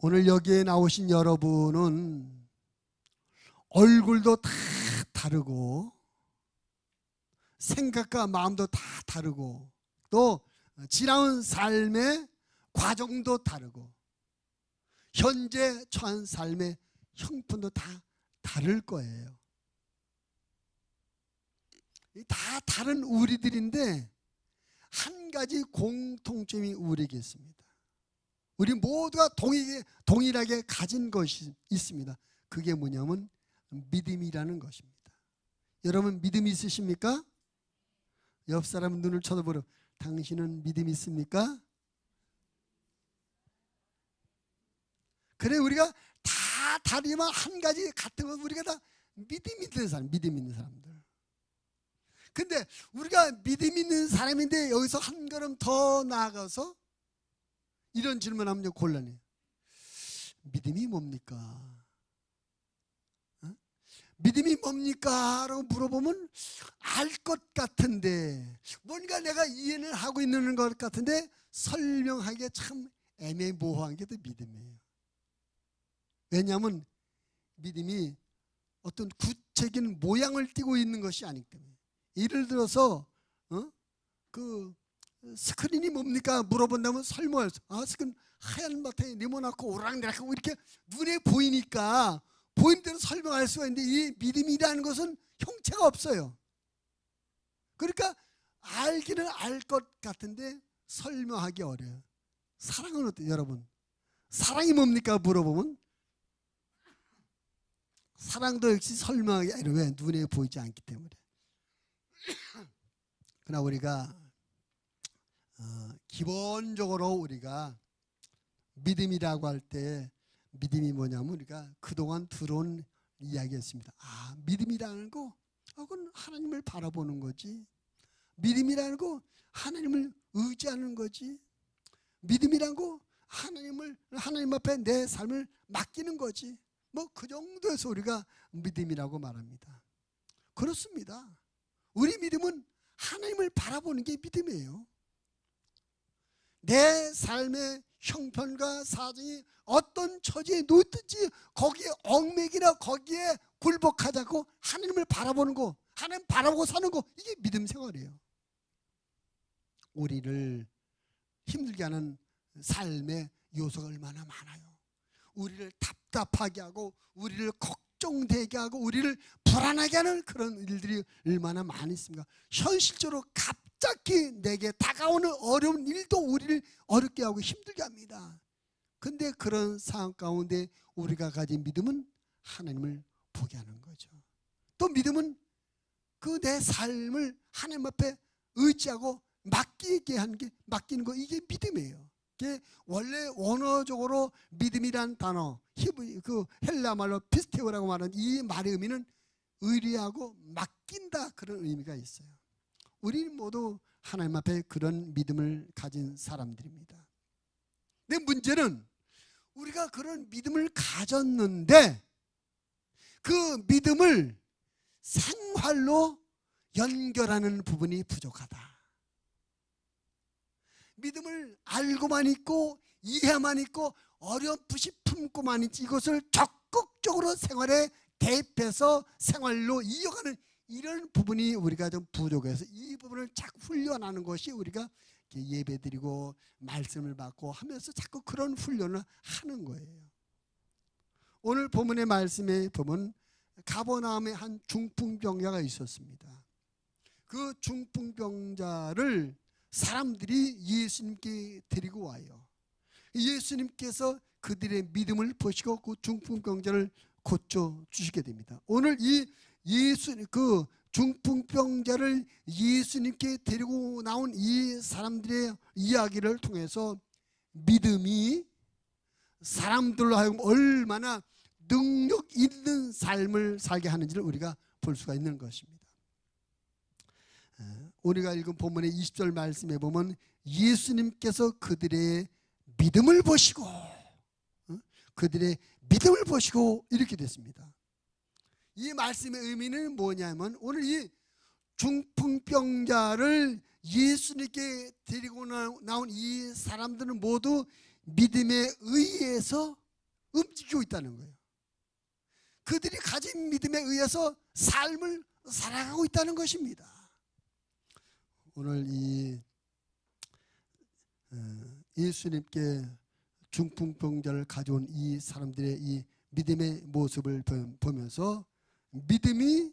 오늘 여기에 나오신 여러분은 얼굴도 다 다르고 생각과 마음도 다 다르고 또 지나온 삶의 과정도 다르고 현재 처한 삶의 형편도 다 다를 거예요. 다 다른 우리들인데 한 가지 공통점이 우리에게 있습니다. 우리 모두가 동일하게 가진 것이 있습니다. 그게 뭐냐면 믿음이라는 것입니다. 여러분 믿음이 있으십니까? 옆 사람 눈을 쳐다보려. 당신은 믿음 있습니까? 그래, 우리가 다 다르지만 한 가지 같은 건 우리가 다 믿음 있는 사람, 믿음 있는 사람들. 근데 우리가 믿음 있는 사람인데 여기서 한 걸음 더 나아가서 이런 질문하면 곤란해요. 믿음이 뭡니까? 믿음이 뭡니까? 라고 물어보면 알 것 같은데 뭔가 내가 이해는 하고 있는 것 같은데 설명하기가 참 애매모호한 게 또 믿음이에요. 왜냐하면 믿음이 어떤 구체적인 모양을 띠고 있는 것이 아니기 때문에. 예를 들어서 그 스크린이 뭡니까? 물어본다면 설명할 수. 스크린 하얀 바탕에 네모나고 오랑내락하고 이렇게 눈에 보이니까 보이는 대로 설명할 수가 있는데 이 믿음이라는 것은 형체가 없어요. 그러니까 알기는 알 것 같은데 설명하기 어려워요. 사랑은 어때요, 여러분? 사랑이 뭡니까? 물어보면 사랑도 역시 설명하기 어려워요. 왜? 눈에 보이지 않기 때문에. 그러나 우리가 기본적으로 우리가 믿음이라고 할 때 믿음이 뭐냐면 우리가 그동안 들어온 이야기였습니다. 믿음이라는 거 그건 하나님을 바라보는 거지. 믿음이라는 거 하나님을 의지하는 거지. 믿음이라는 거 하나님 앞에 내 삶을 맡기는 거지. 뭐 그 정도에서 우리가 믿음이라고 말합니다. 그렇습니다. 우리 믿음은 하나님을 바라보는 게 믿음이에요. 내 삶의 형편과 사정이 어떤 처지에 놓든지 거기에 얽매이나 거기에 굴복하지 않고 하나님을 바라보는 거, 하나님 바라보고 사는 거, 이게 믿음 생활이에요. 우리를 힘들게 하는 삶의 요소가 얼마나 많아요. 우리를 답답하게 하고 우리를 걱정되게 하고 우리를 불안하게 하는 그런 일들이 얼마나 많이 있습니까? 현실적으로 갑자기 내게 다가오는 어려운 일도 우리를 어렵게 하고 힘들게 합니다. 근데 그런 상황 가운데 우리가 가진 믿음은 하나님을 보게 하는 거죠. 또 믿음은 그 내 삶을 하나님 앞에 의지하고 맡기는 거, 이게 믿음이에요. 이게 원래 원어적으로 믿음이란 단어, 그 헬라 말로 피스테오라고 말하는 이 말의 의미는 의리하고 맡긴다, 그런 의미가 있어요. 우리는 모두 하나님 앞에 그런 믿음을 가진 사람들입니다. 근데 문제는 우리가 그런 믿음을 가졌는데 그 믿음을 생활로 연결하는 부분이 부족하다. 믿음을 알고만 있고 이해만 있고 어렴풋이 품고만 있지 이것을 적극적으로 생활에 대입해서 생활로 이어가는 이런 부분이 우리가 좀 부족해서 이 부분을 자꾸 훈련하는 것이 우리가 예배드리고 말씀을 받고 하면서 자꾸 그런 훈련을 하는 거예요. 오늘 본문의 말씀에 보면 가버나움에 한 중풍병자가 있었습니다. 그 중풍병자를 사람들이 예수님께 데리고 와요. 예수님께서 그들의 믿음을 보시고 그 중풍병자를 고쳐주시게 됩니다. 오늘 그 중풍병자를 예수님께 데리고 나온 이 사람들의 이야기를 통해서 믿음이 사람들로 하여금 얼마나 능력 있는 삶을 살게 하는지를 우리가 볼 수가 있는 것입니다. 우리가 읽은 본문의 20절 말씀에 보면 예수님께서 그들의 믿음을 보시고 이렇게 됐습니다. 이 말씀의 의미는 뭐냐면 오늘 이 중풍병자를 예수님께 데리고 나온 이 사람들은 모두 믿음에 의해서 움직이고 있다는 거예요. 그들이 가진 믿음에 의해서 삶을 살아가고 있다는 것입니다. 오늘 이 예수님께 중풍병자를 가져온 이 사람들의 이 믿음의 모습을 보면서 믿음이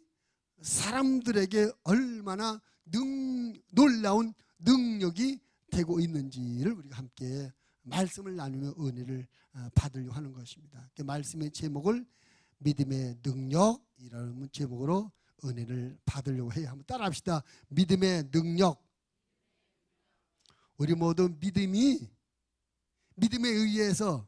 사람들에게 얼마나 놀라운 능력이 되고 있는지를 우리가 함께 말씀을 나누며 은혜를 받으려고 하는 것입니다. 그 말씀의 제목을 믿음의 능력이라는 제목으로 은혜를 받으려고 해요. 한번 따라합시다. 믿음의 능력. 우리 모두 믿음에 의해서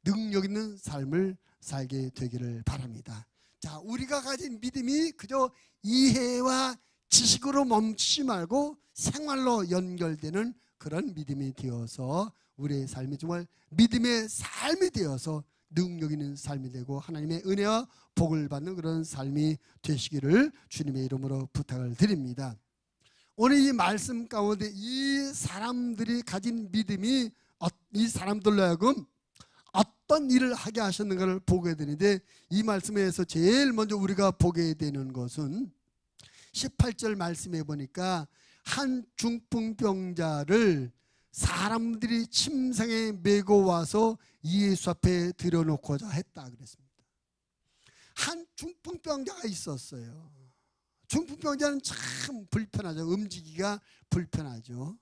능력 있는 삶을 살게 되기를 바랍니다. 자, 우리가 가진 믿음이 그저 이해와 지식으로 멈추지 말고 생활로 연결되는 그런 믿음이 되어서 우리의 삶이 정말 믿음의 삶이 되어서 능력 있는 삶이 되고 하나님의 은혜와 복을 받는 그런 삶이 되시기를 주님의 이름으로 부탁을 드립니다. 오늘 이 말씀 가운데 이 사람들이 가진 믿음이 이 사람들로 하여금 어떤 일을 하게 하셨는가를 보게 되는데, 이 말씀에서 제일 먼저 우리가 보게 되는 것은 18절 말씀에 보니까 한 중풍병자를 사람들이 침상에 메고 와서 예수 앞에 들여놓고자 했다 그랬습니다. 한 중풍병자가 있었어요. 중풍병자는 참 불편하죠. 움직이기가 불편하죠.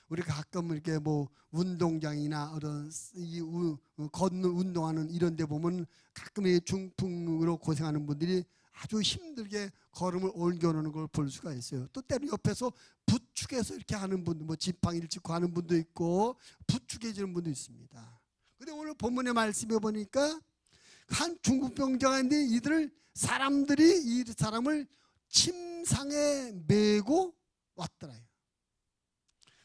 우리가 가끔 이렇게 뭐 운동장이나 어떤 걷는 운동하는 이런 데 보면 가끔 이 중풍으로 고생하는 분들이 아주 힘들게 걸음을 옮겨놓는 걸 볼 수가 있어요. 또 때로 옆에서 부축해서 이렇게 하는 분들, 뭐 지팡이를 짚고 하는 분도 있고 부축해지는 분도 있습니다. 근데 오늘 본문의 말씀에 보니까 한 중풍병자가 있는데 이 사람을 침상에 메고 왔더라요.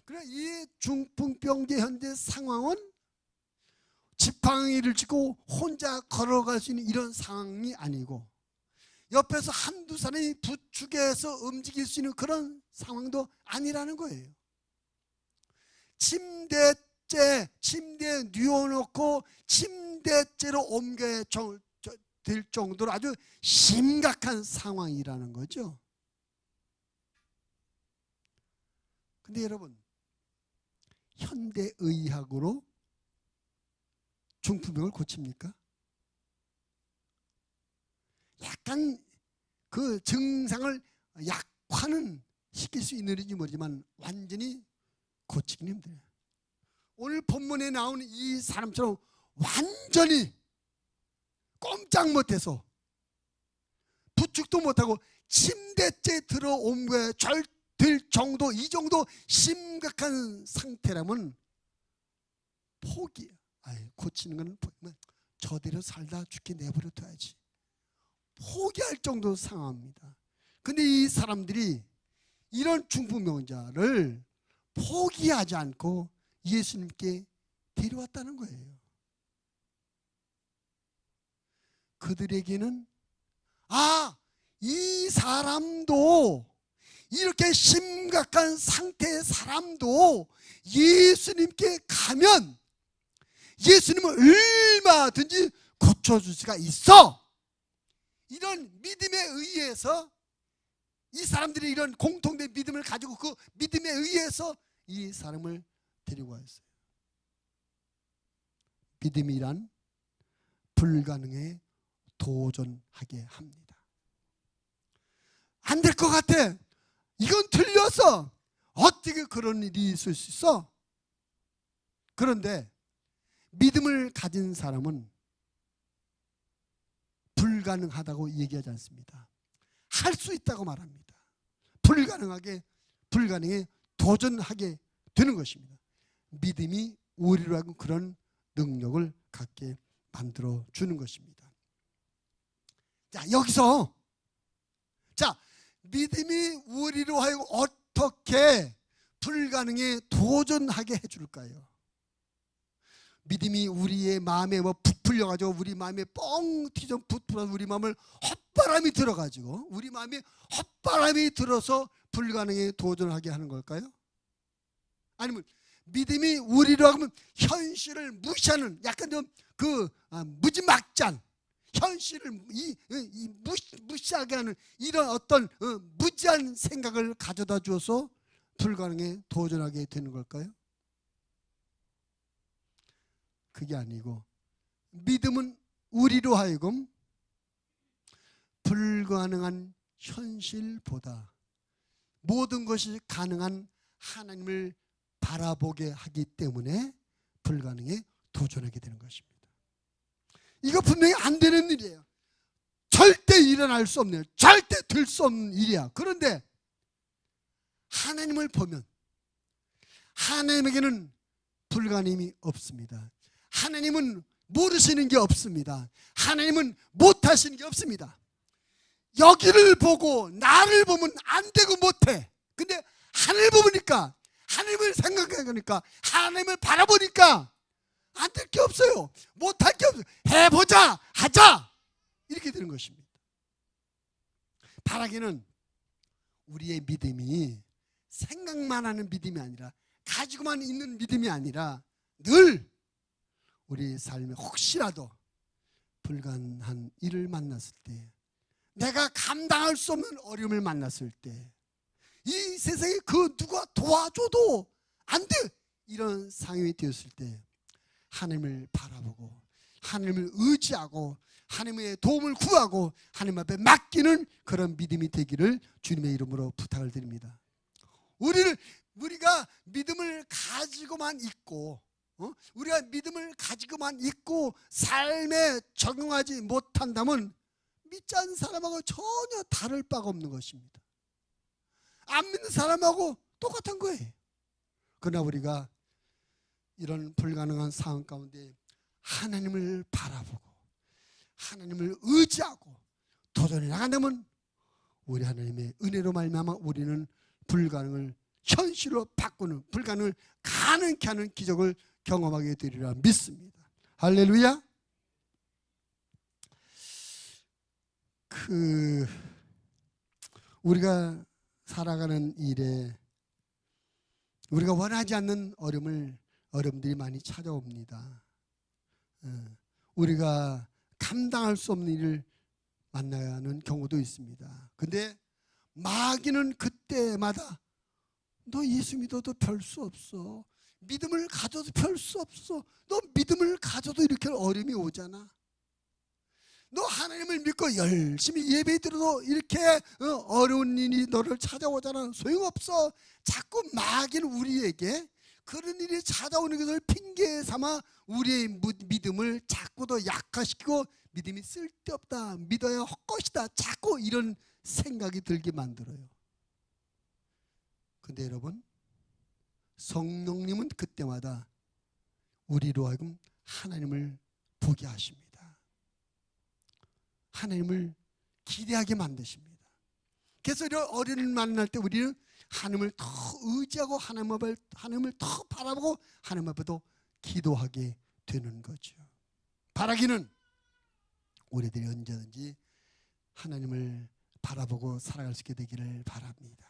그래, 이 중풍병자 현재 상황은 지팡이를 짚고 혼자 걸어갈 수 있는 이런 상황이 아니고 옆에서 한두 사람이 부축해서 움직일 수 있는 그런 상황도 아니라는 거예요. 침대에 뉘어놓고 침대째로 옮겨야 될 정도로 아주 심각한 상황이라는 거죠. 근데 여러분, 현대의학으로 중풍병을 고칩니까? 약간 그 증상을 약화는 시킬 수 있는지 모르지만 완전히 고치기는 힘들어요. 오늘 본문에 나오는 이 사람처럼 완전히 꼼짝 못해서 부축도 못하고 침대째 들어옮겨야 될 정도, 이 정도 심각한 상태라면 포기. 고치는 건 저대로 살다 죽게 내버려 둬야지. 포기할 정도 상황입니다. 근데 이 사람들이 이런 중풍병자를 포기하지 않고 예수님께 데려왔다는 거예요. 그들에게는 이 사람도, 이렇게 심각한 상태의 사람도 예수님께 가면 예수님은 얼마든지 고쳐줄 수가 있어. 이런 믿음에 의해서 이 사람들이 이런 공통된 믿음을 가지고 그 믿음에 의해서 이 사람을 데리고 왔어요. 믿음이란 불가능에 도전하게 합니다. 안 될 것 같아. 이건 틀렸어. 어떻게 그런 일이 있을 수 있어? 그런데 믿음을 가진 사람은 불가능하다고 얘기하지 않습니다. 할 수 있다고 말합니다. 불가능에 도전하게 되는 것입니다. 믿음이 우리로 하여금 그런 능력을 갖게 만들어 주는 것입니다. 자, 여기서 믿음이 우리로 하여금 어떻게 불가능에 도전하게 해줄까요? 믿음이 우리의 마음에 부풀려가지고 우리 마음에 뻥 튀전 부풀어서 우리 마음을 헛바람이 들어가지고 우리 마음에 헛바람이 들어서 불가능에 도전하게 하는 걸까요? 아니면 믿음이 우리로 하면 현실을 무시하는 약간 좀 무지막지한 현실을 무시하게 하는 이런 어떤 무지한 생각을 가져다 주어서 불가능에 도전하게 되는 걸까요? 그게 아니고 믿음은 우리로 하여금 불가능한 현실보다 모든 것이 가능한 하나님을 바라보게 하기 때문에 불가능에 도전하게 되는 것입니다. 이거 분명히 안 되는 일이에요. 절대 일어날 수 없네요. 절대 될 수 없는 일이야. 그런데 하나님을 보면 하나님에게는 불가능이 없습니다. 하나님은 모르시는 게 없습니다. 하나님은 못하시는 게 없습니다. 여기를 보고 나를 보면 안 되고 못해. 근데 하늘을 보니까, 하나님을 생각하니까, 하나님을 바라보니까 안 될 게 없어요. 못할 게 없어요. 해보자, 하자, 이렇게 되는 것입니다. 바라기는 우리의 믿음이 생각만 하는 믿음이 아니라, 가지고만 있는 믿음이 아니라 늘 우리 삶에 혹시라도 불가능한 일을 만났을 때, 내가 감당할 수 없는 어려움을 만났을 때, 이 세상에 그 누가 도와줘도 안 돼, 이런 상황이 되었을 때 하나님을 바라보고 하나님을 의지하고 하나님의 도움을 구하고 하나님 앞에 맡기는 그런 믿음이 되기를 주님의 이름으로 부탁을 드립니다. 우리가 믿음을 가지고만 있고, 우리가 믿음을 가지고만 있고 삶에 적용하지 못한다면 믿지 않는 사람하고 전혀 다를 바가 없는 것입니다. 안 믿는 사람하고 똑같은 거예요. 그러나 우리가 이런 불가능한 상황 가운데 하나님을 바라보고 하나님을 의지하고 도전해 나간다면 우리 하나님의 은혜로 말미암아 우리는 불가능을 현실로 바꾸는, 불가능을 가능케 하는 기적을 경험하게 되리라 믿습니다. 할렐루야. 우리가 살아가는 일에 우리가 원하지 않는 어려움들이 많이 찾아옵니다. 우리가 감당할 수 없는 일을 만나야 하는 경우도 있습니다. 근데 마귀는 그때마다 너 예수 믿어도 별 수 없어, 믿음을 가져도 별 수 없어, 너 믿음을 가져도 이렇게 어려움이 오잖아, 너 하나님을 믿고 열심히 예배 드려도 이렇게 어려운 일이 너를 찾아오잖아, 소용없어. 자꾸 마귀는 우리에게 그런 일이 찾아오는 것을 핑계 삼아 우리의 믿음을 자꾸 더 약화시키고 믿음이 쓸데없다, 믿어야 헛것이다, 자꾸 이런 생각이 들게 만들어요. 근데 여러분, 성령님은 그때마다 우리로 하여금 하나님을 보게 하십니다. 하나님을 기대하게 만드십니다. 그래서 이런 어려움을 만날 때 우리는 하나님을 더 의지하고 하나님을 더 바라보고 하나님 앞에도 기도하게 되는 거죠. 바라기는 우리들이 언제든지 하나님을 바라보고 살아갈 수 있게 되기를 바랍니다.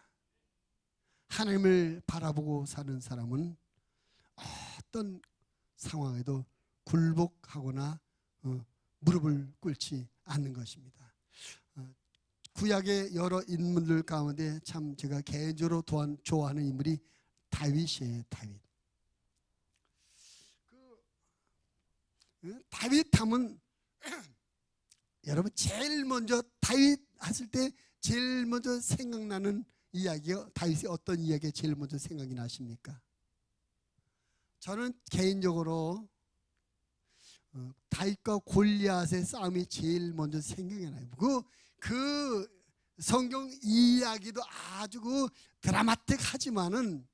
하나님을 바라보고 사는 사람은 어떤 상황에도 굴복하거나 무릎을 꿇지 않는 것입니다. 구약의 여러 인물들 가운데 참 제가 개인적으로 좋아하는 인물이 다윗이에요. 다윗 하면 여러분 제일 먼저 다윗 했을 때 제일 먼저 생각나는 이야기요, 다윗의 어떤 이야기가 제일 먼저 생각이 나십니까? 저는 개인적으로 다윗과 골리앗의 싸움이 제일 먼저 생각이 나요. 그 성경 이야기도 아주 드라마틱하지만은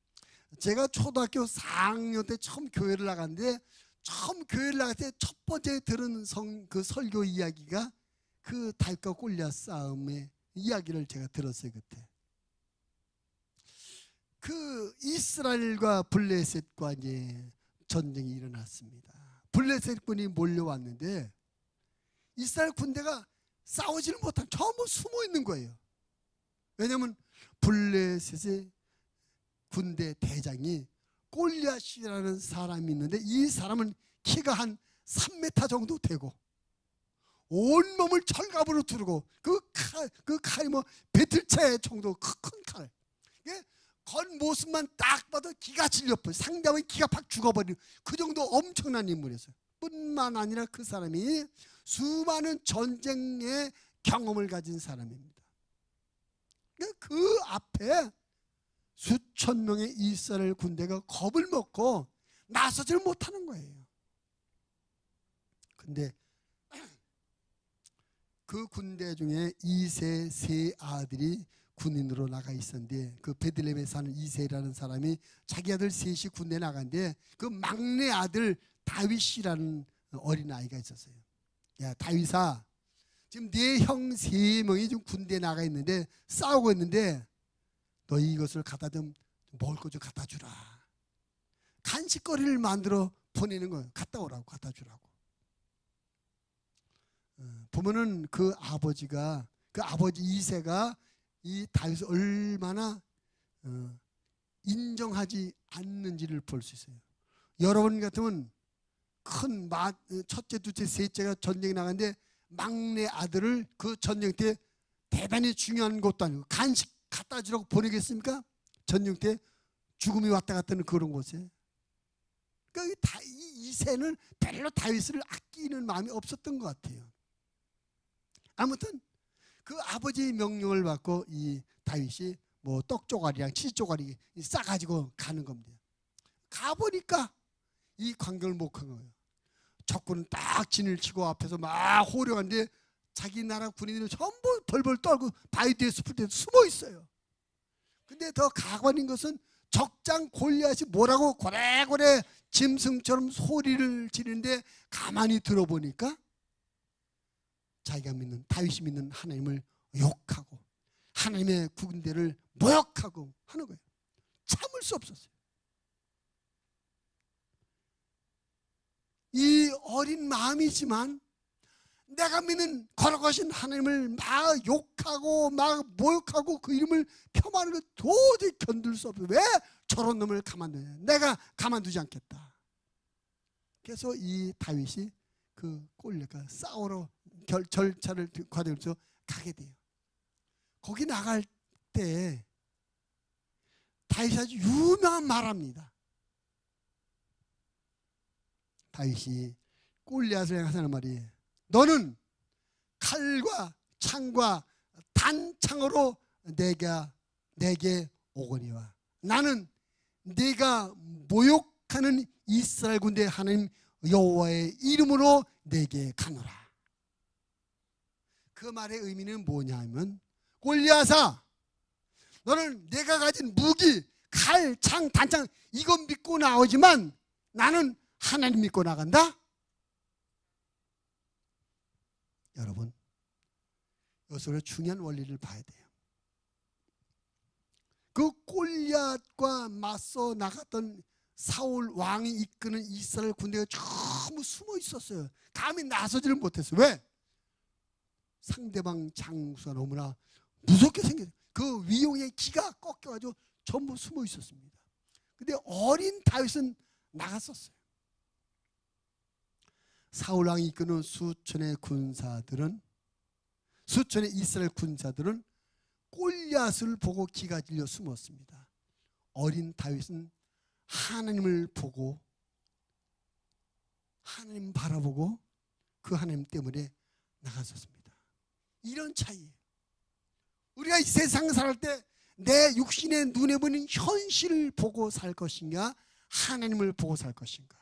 제가 초등학교 4학년 때 처음 교회를 나갔는데, 처음 교회를 나갈 때 첫 번째 들은 그 설교 이야기가 그 다윗과 골리앗 싸움의 이야기를 제가 들었어요. 그때 그 이스라엘과 블레셋과 이제 전쟁이 일어났습니다. 블레셋 군이 몰려왔는데 이스라엘 군대가 싸우지는 못하고 전부 숨어 있는 거예요. 왜냐하면 블레셋의 군대 대장이 골리앗이라는 사람이 있는데 이 사람은 키가 한 3m 정도 되고 온몸을 철갑으로 두르고 그 칼이 뭐 배틀채 정도 큰 칼. 겉모습만 딱 봐도 기가 질려버려. 상대방이 기가 팍 죽어버리는 그 정도 엄청난 인물이었어요. 뿐만 아니라 그 사람이 수많은 전쟁의 경험을 가진 사람입니다. 그 앞에 수천 명의 이스라엘 군대가 겁을 먹고 나서질 못하는 거예요. 근데 그 군대 중에 이세 세 아들이 군인으로 나가 있었는데 그 베들레헴에 사는 이세라는 사람이 자기 아들 셋이 군대에 나갔는데 그 막내 아들 다윗이라는 어린아이가 있었어요. 야, 다윗아, 지금 네 형 세 명이 지금 군대에 나가 있는데 싸우고 있는데 너 이것을 갖다 좀 먹을 거 좀 갖다 주라. 간식거리를 만들어 보내는 거예요. 갖다 오라고, 갖다 주라고. 보면은 그 아버지 이세가 이 다윗을 얼마나 인정하지 않는지를 볼 수 있어요. 여러분 같으면 큰 첫째, 둘째, 셋째가 전쟁에 나갔는데 막내 아들을 그 전쟁 때 대단히 중요한 것도 아니고 간식 갖다 주라고 보내겠습니까? 전쟁 때 죽음이 왔다 갔다 하는 그런 곳에. 그러니까 이세는 별로 다윗을 아끼는 마음이 없었던 것 같아요. 아무튼 그 아버지의 명령을 받고 이 다윗이 뭐 떡조가리랑 치즈조가리 싸가지고 가는 겁니다. 가보니까 이 광경을 목한 거예요. 적군은 딱 진을 치고 앞에서 막 호령하는데 자기 나라 군인들이 전부 벌벌 떨고 바위 뒤에 숲을 뒤에 숨어 있어요. 근데 더 가관인 것은 적장 골리앗이 뭐라고 고래고래 짐승처럼 소리를 지르는데 가만히 들어보니까 자기가 믿는, 다윗이 믿는 하나님을 욕하고 하나님의 군대를 모욕하고 하는 거예요. 참을 수 없었어요. 이 어린 마음이지만 내가 믿는 거룩하신 하나님을 막 욕하고 막 모욕하고 그 이름을 폄하하는 걸 도저히 견딜 수 없어요. 왜 저런 놈을 가만두냐. 내가 가만두지 않겠다. 그래서 이 다윗이 그 골리앗과 싸우러 절차를 과정에서 가게 돼요. 거기 나갈 때 다윗이 아주 유명한 말합니다. 다윗이 골리앗을 향해서 하는 말이 너는 칼과 창과 단창으로 내게 오거니와 나는 네가 모욕하는 이스라엘 군대 하나님 여호와의 이름으로 내게 가노라. 그 말의 의미는 뭐냐면 골리앗아, 너는 내가 가진 무기, 칼, 창, 단창 이건 믿고 나오지만 나는 하나님 믿고 나간다. 여러분, 여기서 중요한 원리를 봐야 돼요. 그 골리앗과 맞서 나갔던 사울 왕이 이끄는 이스라엘 군대가 전부 숨어 있었어요. 감히 나서지를 못했어요. 왜? 상대방 장수가 너무나 무섭게 생겼어요. 그 위용의 기가 꺾여가지고 전부 숨어 있었습니다. 근데 어린 다윗은 나갔었어요. 사울 왕이 이끄는 수천의 이스라엘 군사들은 골리앗을 보고 기가 질려 숨었습니다. 어린 다윗은 하나님을 보고 하나님 바라보고 그 하나님 때문에 나갔었습니다. 이런 차이예요. 우리가 이 세상 살 때 내 육신의 눈에 보이는 현실을 보고 살 것인가 하나님을 보고 살 것인가.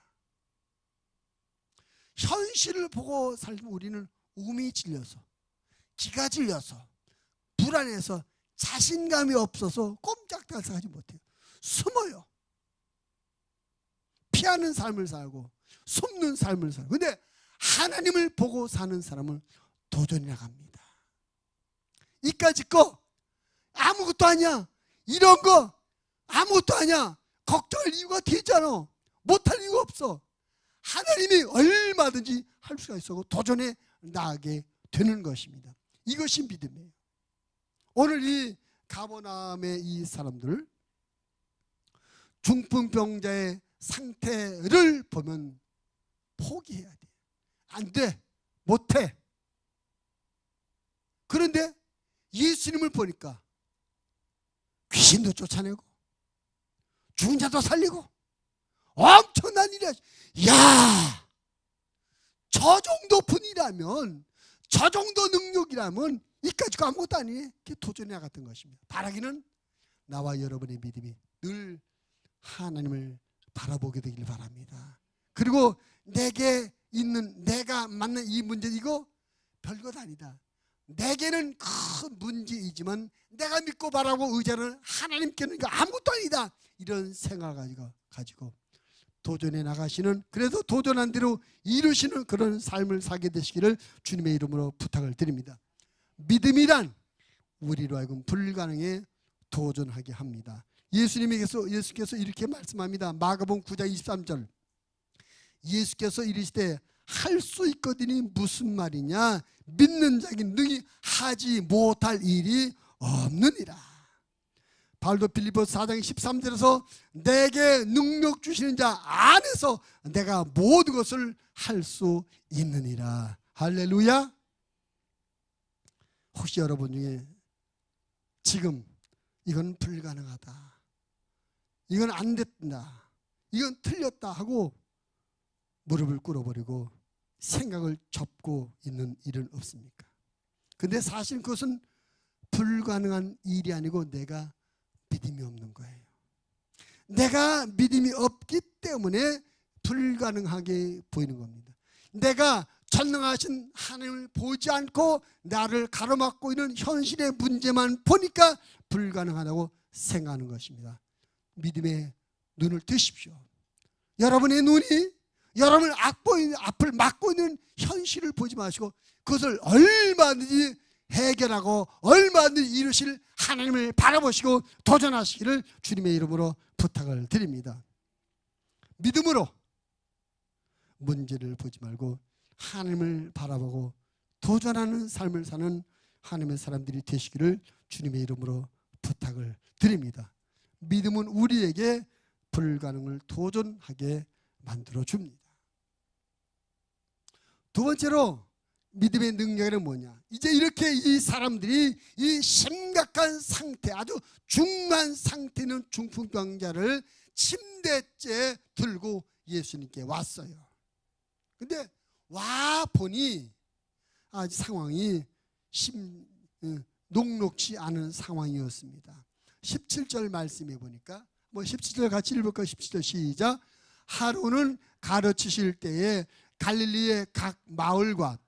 현실을 보고 살면 우리는 움이 질려서 기가 질려서 불안해서 자신감이 없어서 꼼짝도 하지 못해요. 숨어요. 피하는 삶을 살고 숨는 삶을 살고. 근데 하나님을 보고 사는 사람은 도전이 나갑니다. 이까짓 거 아무것도 아니야. 이런 거 아무것도 아니야. 걱정할 이유가 되잖아. 못할 이유가 없어. 하나님이 얼마든지 할 수가 있어 도전에 나가게 되는 것입니다. 이것이 믿음이에요. 오늘 이 가버나움의 이 사람들 중풍병자의 상태를 보면 포기해야 돼. 안 돼. 못해. 그런데 예수님을 보니까 귀신도 쫓아내고 죽은 자도 살리고 엄청난 일이야. 야, 저 정도 분이라면, 저 정도 능력이라면 이까지가 아무것도 아니에요. 도전해 나갔던 것입니다. 바라기는 나와 여러분의 믿음이 늘 하나님을 바라보게 되길 바랍니다. 그리고 내게 있는, 내가 맞는 이 문제, 이거 별것 아니다. 내게는 큰 문제이지만 내가 믿고 바라고 의자는 하나님께는 이거 아무것도 아니다. 이런 생각을 가지고 도전해 나가시는, 그래서 도전한 대로 이루시는 그런 삶을 살게 되시기를 주님의 이름으로 부탁을 드립니다. 믿음이란 우리로 하여금 불가능에 도전하게 합니다. 예수께서 이렇게 말씀합니다. 마가복음 9장 23절. 예수께서 이르시되 할 수 있거든이 무슨 말이냐? 믿는 자에게 능히 하지 못할 일이 없느니라. 바울도 빌립보서 4장 13절에서 내게 능력 주시는 자 안에서 내가 모든 것을 할 수 있느니라. 할렐루야. 혹시 여러분 중에 지금 이건 불가능하다, 이건 안 됐다, 이건 틀렸다 하고 무릎을 꿇어버리고 생각을 접고 있는 일은 없습니까? 근데 사실 그것은 불가능한 일이 아니고 내가 믿음이 없는 거예요. 내가 믿음이 없기 때문에 불가능하게 보이는 겁니다. 내가 전능하신 하나님을 보지 않고 나를 가로막고 있는 현실의 문제만 보니까 불가능하다고 생각하는 것입니다. 믿음의 눈을 뜨십시오. 여러분의 눈이 여러분을 앞을 막고 있는 현실을 보지 마시고 그것을 얼마든지 해결하고 얼마든지 이루실 하나님을 바라보시고 도전하시기를 주님의 이름으로 부탁을 드립니다. 믿음으로 문제를 보지 말고 하나님을 바라보고 도전하는 삶을 사는 하나님의 사람들이 되시기를 주님의 이름으로 부탁을 드립니다. 믿음은 우리에게 불가능을 도전하게 만들어줍니다. 두 번째로 믿음의 능력은 뭐냐? 이제 이렇게 이 사람들이 이 심각한 상태, 아주 중한 상태 있는 중풍병자를 침대째 들고 예수님께 왔어요. 근데 와 보니 아주 상황이 녹록지 않은 상황이었습니다. 17절 말씀해 보니까 17절 같이 읽을까요? 17절 시작. 하루는 가르치실 때에 갈릴리의 각 마을과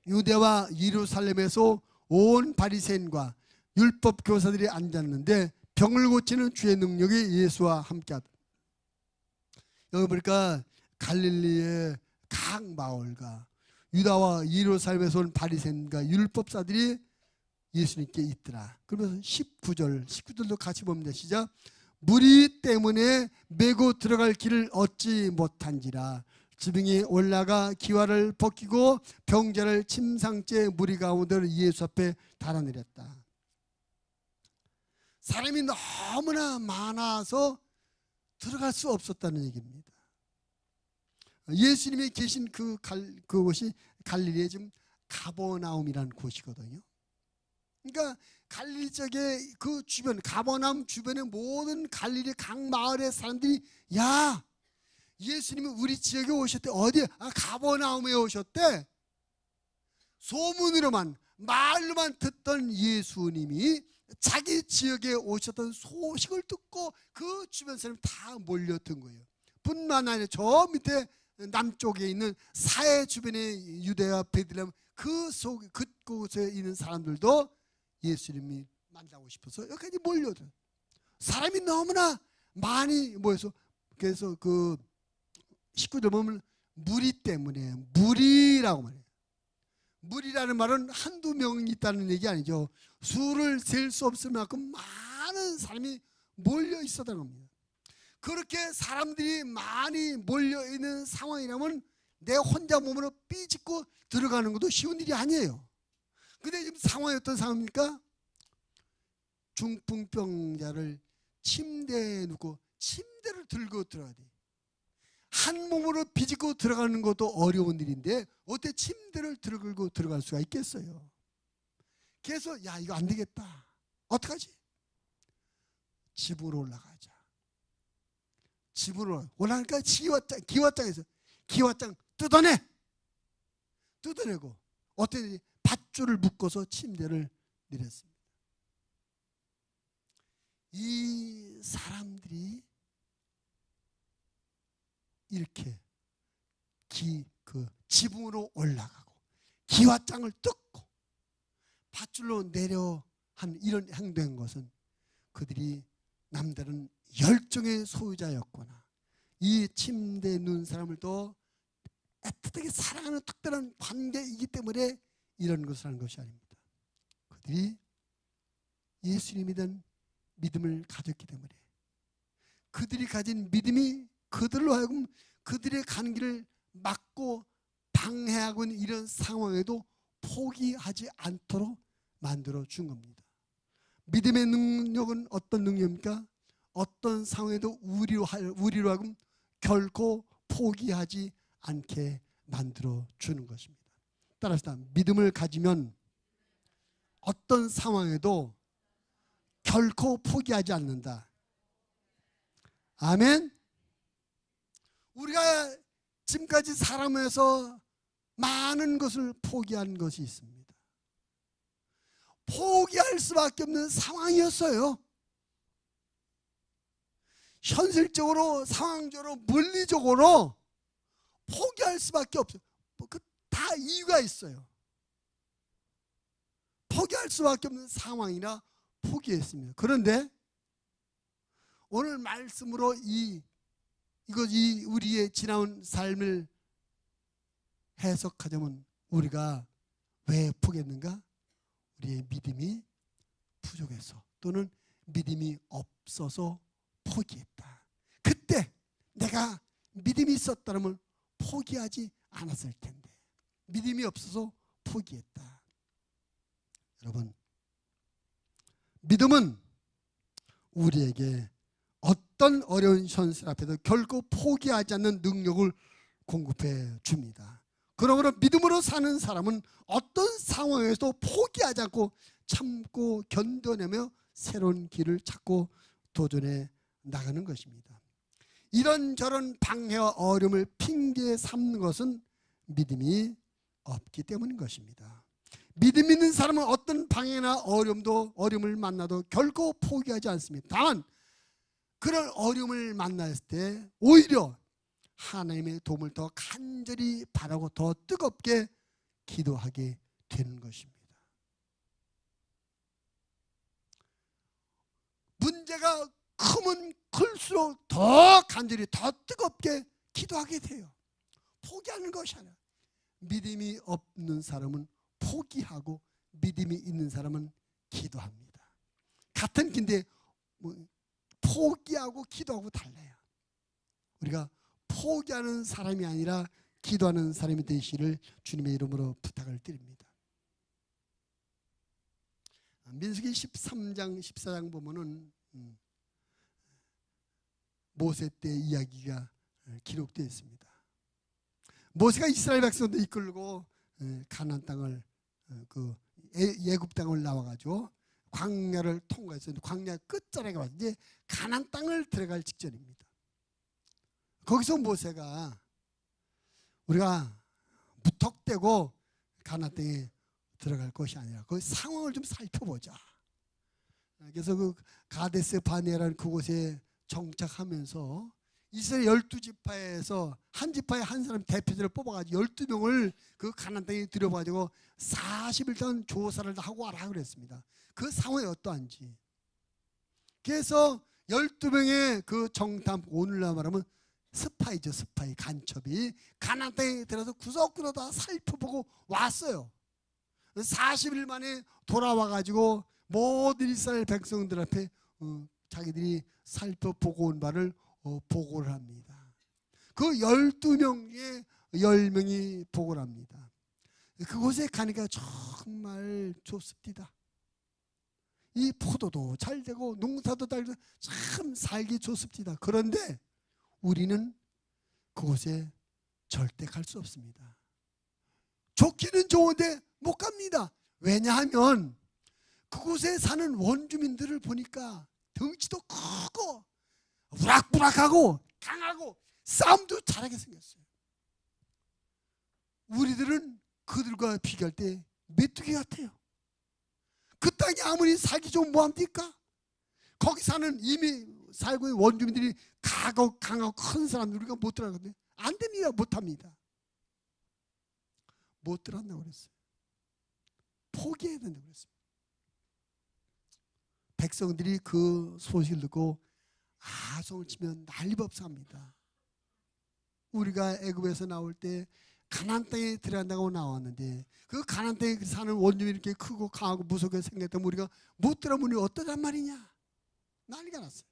유대와 예루살렘에서 온 바리새인과 율법 교사들이 앉았는데 병을 고치는 주의 능력이 예수와 함께하다. 여기 보니까 갈릴리의 각 마을과 유다와 예루살렘에서 온 바리새인과 율법사들이 예수님께 있더라. 그러면서 19절도 같이 봅니다. 시작. 무리 때문에 메고 들어갈 길을 얻지 못한지라 지붕이 올라가 기와를 벗기고 병자를 침상째 무리 가운데 예수 앞에 달아내렸다. 사람이 너무나 많아서 들어갈 수 없었다는 얘기입니다. 예수님이 계신 그곳이 갈릴리의 지금 가버나움이라는 곳이거든요. 그러니까 갈릴리 쪽에 그 주변, 가버나움 주변의 모든 갈릴리 각 마을의 사람들이 야, 예수님이 우리 지역에 오셨대. 어디에? 가버나움에 오셨대. 소문으로만, 말로만 듣던 예수님이 자기 지역에 오셨던 소식을 듣고 그 주변 사람이 다 몰려든 거예요. 뿐만 아니라 저 밑에 남쪽에 있는 사해 주변의 유대와 베들레헴 그곳에 있는 사람들도 예수님이 만나고 싶어서 여기까지 몰려든. 사람이 너무나 많이 모여서, 그래서 그 19절 보면 무리 때문에, 무리라고 말해요. 무리라는 말은 한두 명 있다는 얘기 아니죠. 수를 셀 수 없을 만큼 많은 사람이 몰려 있었다는 겁니다. 그렇게 사람들이 많이 몰려 있는 상황이라면 내 혼자 몸으로 삐짓고 들어가는 것도 쉬운 일이 아니에요. 근데 지금 상황이 어떤 상황입니까? 중풍병자를 침대에 놓고 침대를 들고 들어가야 돼. 한 몸으로 비집고 들어가는 것도 어려운 일인데 어떻게 침대를 들고 들어갈 수가 있겠어요? 그래서 야, 이거 안 되겠다. 어떡하지? 집으로 올라가자. 집으로 올라가니까 기와장에서 기와장 뜯어내고 어떻게 밧줄을 묶어서 침대를 내렸습니다. 이 사람들이 이렇게 지붕으로 올라가고 기와장을 뜯고 밧줄로 내려 한 이런 행동한 것은 그들이 남다른 열정의 소유자였구나. 이 침대에 누운 사람을 더 애틋하게 사랑하는 특별한 관계이기 때문에 이런 것을 하는 것이 아닙니다. 그들이 예수님에 대한 믿음을 가졌기 때문에 그들이 가진 믿음이 그들로 하여금 그들의 가는 길을 막고 방해하고 있는 이런 상황에도 포기하지 않도록 만들어 준 겁니다. 믿음의 능력은 어떤 능력입니까? 어떤 상황에도 우리로 하여금 결코 포기하지 않게 만들어 주는 것입니다. 따라서 믿음을 가지면 어떤 상황에도 결코 포기하지 않는다. 아멘. 우리가 지금까지 살아오면서 많은 것을 포기한 것이 있습니다. 포기할 수밖에 없는 상황이었어요. 현실적으로, 상황적으로, 물리적으로 포기할 수밖에 없어요. 다 이유가 있어요. 포기할 수밖에 없는 상황이나 포기했습니다. 그런데 오늘 말씀으로 이것이 우리의 지나온 삶을 해석하자면 우리가 왜 포기했는가? 우리의 믿음이 부족해서 또는 믿음이 없어서 포기했다. 그때 내가 믿음이 있었다면 포기하지 않았을 텐데 믿음이 없어서 포기했다. 여러분, 믿음은 우리에게 어떤 어려운 현실 앞에도 결코 포기하지 않는 능력을 공급해 줍니다. 그러므로 믿음으로 사는 사람은 어떤 상황에서도 포기하지 않고 참고 견뎌내며 새로운 길을 찾고 도전해 나가는 것입니다. 이런저런 방해와 어려움을 핑계 삼는 것은 믿음이 없기 때문인 것입니다. 믿음 있는 사람은 어떤 방해나 어려움을 만나도 결코 포기하지 않습니다. 다만 그런 어려움을 만났을 때 오히려 하나님의 도움을 더 간절히 바라고 더 뜨겁게 기도하게 되는 것입니다. 문제가 크면 클수록 더 간절히 더 뜨겁게 기도하게 돼요. 포기하는 것이 아니라 믿음이 없는 사람은 포기하고 믿음이 있는 사람은 기도합니다. 같은 긴데 포기하고 기도하고 달라요. 우리가 포기하는 사람이 아니라 기도하는 사람이 되시기를 주님의 이름으로 부탁을 드립니다. 민수기 13장 14장 보면은 모세 때 이야기가 기록되어 있습니다. 모세가 이스라엘 백성들 이끌고 가나안 땅을 애굽 땅을 나와가지고 광야를 통과해서 광야 끝자락에 와서 이제 가나안 땅을 들어갈 직전입니다. 거기서 모세가 우리가 무턱대고 가나안 땅에 들어갈 것이 아니라 그 상황을 좀 살펴보자. 그래서 그 가데스 바네라는 그곳에 정착하면서 이스라엘 12지파에서 한 지파에 한 사람 대표자를 뽑아가지고 12명을 그 가나안 땅에 들여가지고 40일 동안 조사를 하고 와라 그랬습니다. 그 상황이 어떠한지. 그래서 12명의 그 정탐, 오늘날 말하면 스파이죠. 스파이, 간첩이 가나안 땅에 들어서 구석구석 다 살펴보고 왔어요. 40일 만에 돌아와가지고 모든 이스라엘 백성들 앞에 자기들이 살펴보고 온 바를 보고를 합니다. 그 12명의 10명이 보고를 합니다. 그곳에 가니까 정말 좋습니다. 이 포도도 잘 되고 농사도 잘 되고 참 살기 좋습니다. 그런데 우리는 그곳에 절대 갈 수 없습니다. 좋기는 좋은데 못 갑니다. 왜냐하면 그곳에 사는 원주민들을 보니까 덩치도 크고 우락부락하고 강하고 싸움도 잘하게 생겼어요. 우리들은 그들과 비교할 때 메뚜기 같아요. 그 땅이 아무리 살기 좋으면 뭐합니까? 거기 사는 이미 살고 있는 원주민들이 강하고 큰 사람들 우리가 못 들어가거든요. 안 됩니다. 못합니다. 못 들어간다고 그랬어요. 포기해야 된다고 그랬습니다. 백성들이 그 소식을 듣고 아송을 치면 난리법석합니다. 우리가 애굽에서 나올 때 가나안 땅에 들어간다고 나왔는데 그 가나안 땅에 사는 원주민이 이렇게 크고 강하고 무섭게 생겼다면 우리가 못 들어보니 어떠단 말이냐, 난리가 났어요.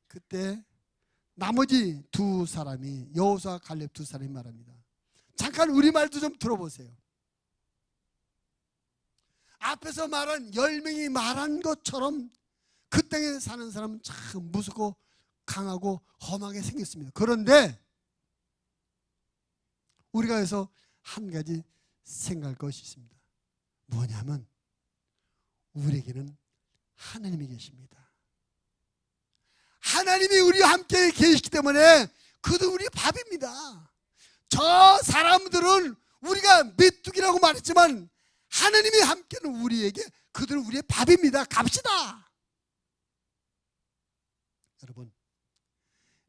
그때 나머지 두 사람이, 여호수아와 갈렙 두 사람이 말합니다. 잠깐 우리 말도 좀 들어보세요. 앞에서 말한 10명이 말한 것처럼 그 땅에 사는 사람은 참 무섭고 강하고 험하게 생겼습니다. 그런데 우리가 여기서 한 가지 생각할 것이 있습니다. 뭐냐면 우리에게는 하나님이 계십니다. 하나님이 우리와 함께 계시기 때문에 그도 우리 밥입니다. 저 사람들은 우리가 메뚜기라고 말했지만 하나님이 함께는 우리에게, 그들은 우리의 밥입니다. 갑시다. 여러분,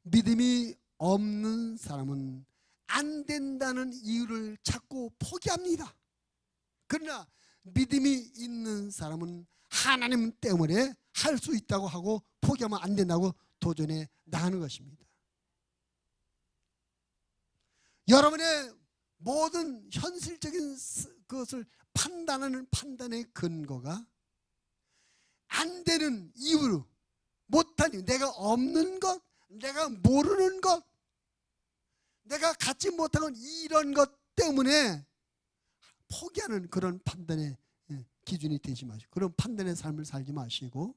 믿음이 없는 사람은 안 된다는 이유를 찾고 포기합니다. 그러나 믿음이 있는 사람은 하나님 때문에 할 수 있다고 하고 포기하면 안 된다고 도전해 나가는 것입니다. 여러분의 모든 현실적인 것을 판단하는 판단의 근거가 안 되는 이유로, 못한 이유, 내가 없는 것, 내가 모르는 것, 내가 갖지 못한 건 이런 것 때문에 포기하는 그런 판단의 기준이 되지 마시고, 그런 판단의 삶을 살지 마시고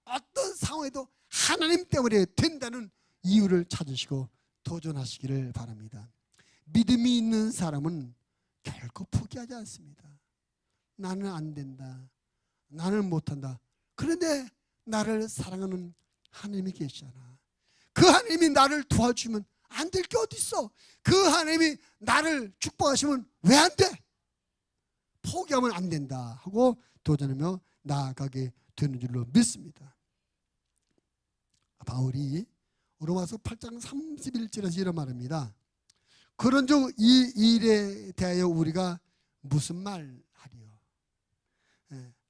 어떤 상황에도 하나님 때문에 된다는 이유를 찾으시고 도전하시기를 바랍니다. 믿음이 있는 사람은 결코 포기하지 않습니다. 나는 안 된다, 나는 못한다. 그런데 나를 사랑하는 하나님이 계시잖아. 그 하나님이 나를 도와주면 안 될 게 어디 있어? 그 하나님이 나를 축복하시면 왜 안 돼? 포기하면 안 된다 하고 도전하며 나아가게 되는 줄로 믿습니다. 바울이 로마서 8장 31절에서 이런 말합니다. 그런즉 이 일에 대하여 우리가 무슨 말 하리요?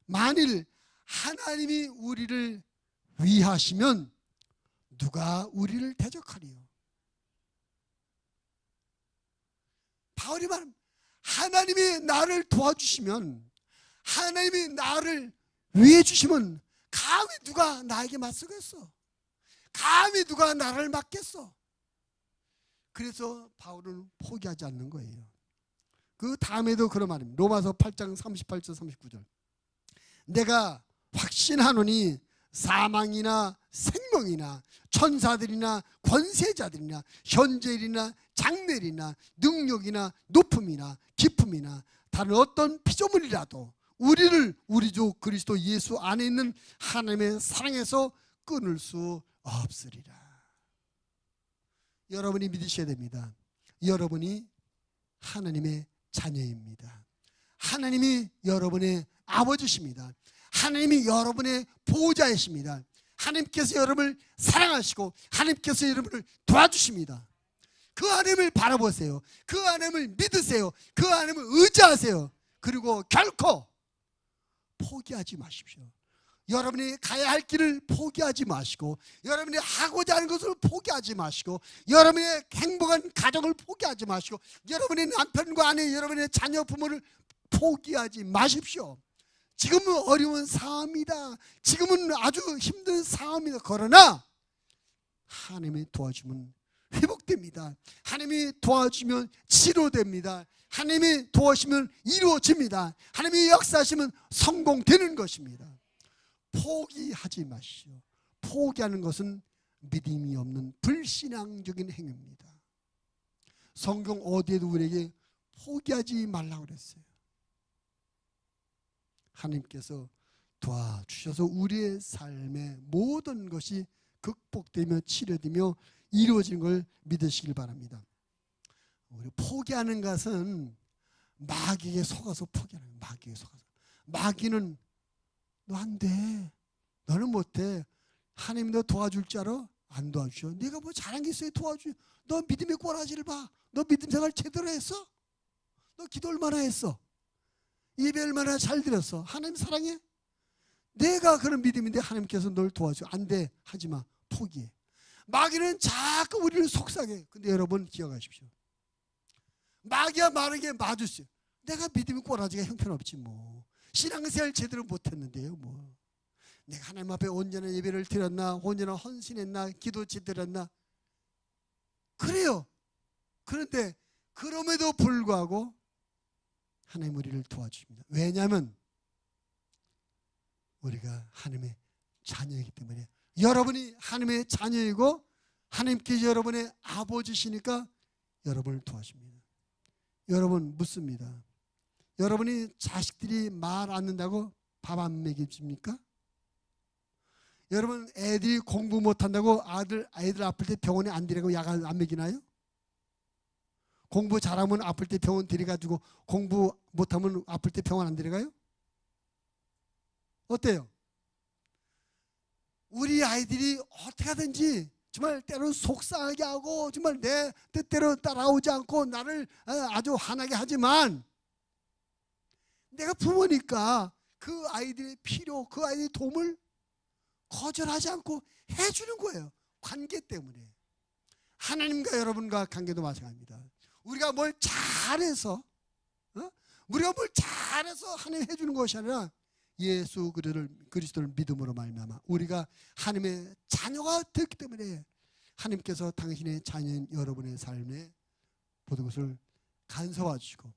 만일 하나님이 우리를 위하시면 누가 우리를 대적하리요? 바울이 말합니다. 하나님이 나를 도와주시면, 하나님이 나를 위해 주시면 감히 누가 나에게 맞서겠어? 감히 누가 나를 막겠어? 그래서 바울은 포기하지 않는 거예요. 그 다음에도 그런 말입니다. 로마서 8장 38절 39절. 내가 확신하노니 사망이나 생명이나 천사들이나 권세자들이나 현재일이나 장래일이나 능력이나 높음이나 깊음이나 다른 어떤 피조물이라도 우리를 우리 주 그리스도 예수 안에 있는 하나님의 사랑에서 끊을 수 없으리라. 여러분이 믿으셔야 됩니다. 여러분이 하나님의 자녀입니다. 하나님이 여러분의 아버지십니다. 하나님이 여러분의 보호자이십니다. 하나님께서 여러분을 사랑하시고 하나님께서 여러분을 도와주십니다. 그 하나님을 바라보세요. 그 하나님을 믿으세요. 그 하나님을 의지하세요. 그리고 결코 포기하지 마십시오. 여러분이 가야 할 길을 포기하지 마시고, 여러분이 하고자 하는 것을 포기하지 마시고, 여러분의 행복한 가정을 포기하지 마시고, 여러분의 남편과 아내, 여러분의 자녀 부모를 포기하지 마십시오. 지금은 어려운 상황입니다. 지금은 아주 힘든 상황입니다. 그러나 하나님이 도와주면 회복됩니다. 하나님이 도와주면 치료됩니다. 하나님이 도우시면 이루어집니다. 하나님이 역사하시면 성공되는 것입니다. 포기하지 마시오. 포기하는 것은 믿음이 없는 불신앙적인 행위입니다. 성경 어디에도 우리에게 포기하지 말라고 그랬어요. 하나님께서 도와주셔서 우리의 삶의 모든 것이 극복되며 치료되며 이루어진 걸 믿으시길 바랍니다. 우리 포기하는 것은 마귀에게 속아서 포기하는 거예요. 마귀에게 속아서. 마귀는 너 안 돼. 너는 못해. 하나님이 너 도와줄 줄 알아? 안 도와주셔. 네가 뭐 잘한 게 있어야 도와줘. 너 믿음의 꼬라지를 봐. 너 믿음 생활 제대로 했어? 너 기도 얼마나 했어? 예배 얼마나 잘 드렸어? 하나님 사랑해? 내가 그런 믿음인데 하나님께서 널 도와줘. 안 돼. 하지 마. 포기해. 마귀는 자꾸 우리를 속삭여. 근데 여러분 기억하십시오. 마귀가 말하는 게 맞으세요. 내가 믿음의 꼬라지가 형편없지 뭐. 신앙생활 제대로 못했는데요 뭐. 내가 하나님 앞에 온전한 예배를 드렸나, 온전한 헌신했나, 기도 제대로 했나. 그래요. 그런데 그럼에도 불구하고 하나님 우리를 도와주십니다. 왜냐하면 우리가 하나님의 자녀이기 때문에. 여러분이 하나님의 자녀이고 하나님께서 여러분의 아버지시니까 여러분을 도와줍니다. 여러분 묻습니다. 여러분이 자식들이 말 안 듣는다고 밥 안 먹여줍니까? 여러분 애들이 공부 못한다고 아이들 아플 때 병원에 안 데리고 약 안 먹이나요? 공부 잘하면 아플 때 병원 데려가지고 공부 못하면 아플 때 병원 안 데려가요? 어때요? 우리 아이들이 어떻게 하든지 정말 때로는 속상하게 하고 정말 내 뜻대로 따라오지 않고 나를 아주 화나게 하지만 내가 부모니까 그 아이들의 필요, 그 아이들의 도움을 거절하지 않고 해주는 거예요. 관계 때문에. 하나님과 여러분과 관계도 마찬가지입니다. 우리가 뭘 잘해서 우리가 뭘 잘해서 하나님 해주는 것이 아니라 예수 그리스도를 믿음으로 말미암아 우리가 하나님의 자녀가 됐기 때문에 하나님께서 당신의 자녀인 여러분의 삶에 모든 것을 간섭해 주시고